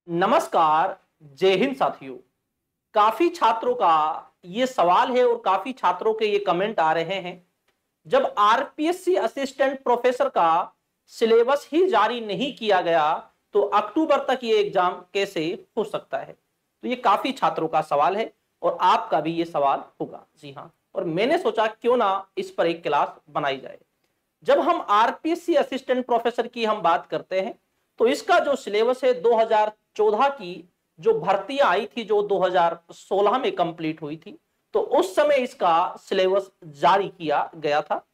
नमस्कार। जय हिंद साथियों। काफी छात्रों का ये सवाल है और काफी छात्रों के ये कमेंट आ रहे हैं, जब आरपीएससी असिस्टेंट प्रोफेसर का सिलेबस ही जारी नहीं किया गया तो अक्टूबर तक ये एग्जाम कैसे हो सकता है। तो ये काफी छात्रों का सवाल है और आपका भी ये सवाल होगा। जी हाँ, और मैंने सोचा क्यों ना इस पर एक क्लास बनाई जाए। जब हम आरपीएससी असिस्टेंट प्रोफेसर की हम बात करते हैं तो इसका जो सिलेबस है 2014 की जो भर्तियां आई थी जो 2016 में कंप्लीट हुई थी, तो उस समय इसका सिलेबस जारी किया गया था,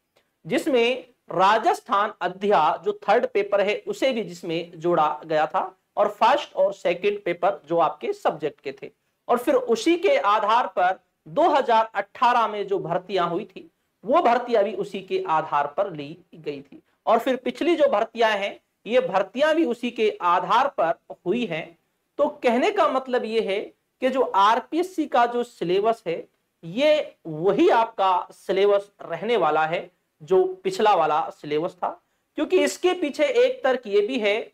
जिसमें राजस्थान अध्याय जो थर्ड पेपर है उसे भी जिसमें जोड़ा गया था और फर्स्ट और सेकंड पेपर जो आपके सब्जेक्ट के थे। और फिर उसी के आधार पर 2018 में जो भर्तियां हुई थी वो भर्तियां भी उसी के आधार पर ली गई थी। और फिर पिछली जो भर्तियां हैं ये भर्तियां भी उसी के आधार पर हुई हैं। तो कहने का मतलब ये है कि जो आरपीएससी का जो सिलेबस है ये वही आपका सिलेबस रहने वाला है जो पिछला वाला सिलेबस था, क्योंकि इसके पीछे एक तर्क ये भी है,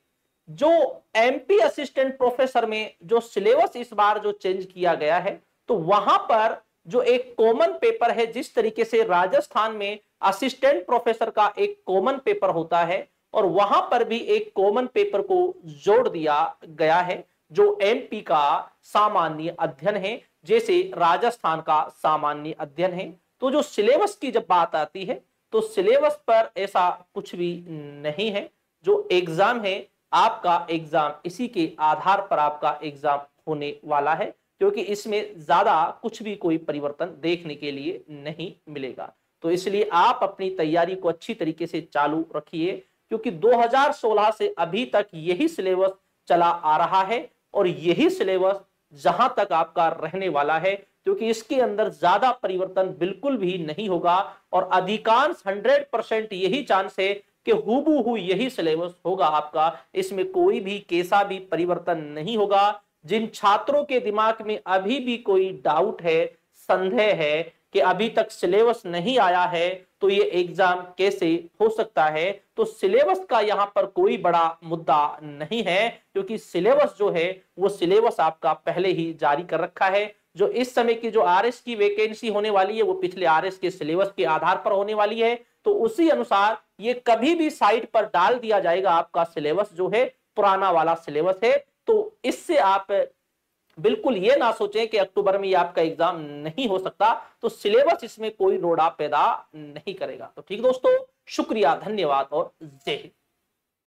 जो एमपी असिस्टेंट प्रोफेसर में जो सिलेबस इस बार जो चेंज किया गया है तो वहां पर जो एक कॉमन पेपर है, जिस तरीके से राजस्थान में असिस्टेंट प्रोफेसर का एक कॉमन पेपर होता है और वहां पर भी एक कॉमन पेपर को जोड़ दिया गया है जो एमपी का सामान्य अध्ययन है, जैसे राजस्थान का सामान्य अध्ययन है। तो जो सिलेबस की जब बात आती है तो सिलेबस पर ऐसा कुछ भी नहीं है। जो एग्जाम है आपका एग्जाम इसी के आधार पर आपका एग्जाम होने वाला है, क्योंकि इसमें ज्यादा कुछ भी कोई परिवर्तन देखने के लिए नहीं मिलेगा। तो इसलिए आप अपनी तैयारी को अच्छी तरीके से चालू रखिए, क्योंकि 2016 से अभी तक यही सिलेबस चला आ रहा है और यही सिलेबस जहां तक आपका रहने वाला है, क्योंकि इसके अंदर ज्यादा परिवर्तन बिल्कुल भी नहीं होगा और अधिकांश 100% यही चांस है कि हूबहू यही सिलेबस होगा आपका। इसमें कोई भी कैसा भी परिवर्तन नहीं होगा। जिन छात्रों के दिमाग में अभी भी कोई डाउट है, संदेह है कि अभी तक सिलेबस नहीं आया है तो ये एग्जाम कैसे हो सकता है, तो सिलेबस का यहां पर कोई बड़ा मुद्दा नहीं है, क्योंकि सिलेबस जो है वो सिलेबस आपका पहले ही जारी कर रखा है। जो इस समय की जो आरएस की वैकेंसी होने वाली है वो पिछले आरएस के सिलेबस के आधार पर होने वाली है। तो उसी अनुसार ये कभी भी साइट पर डाल दिया जाएगा, आपका सिलेबस जो है पुराना वाला सिलेबस है। तो इससे आप बिल्कुल ये ना सोचें कि अक्टूबर में ये आपका एग्जाम नहीं हो सकता। तो सिलेबस इसमें कोई रोड़ा पैदा नहीं करेगा। तो ठीक दोस्तों, शुक्रिया, धन्यवाद और जय हिंद।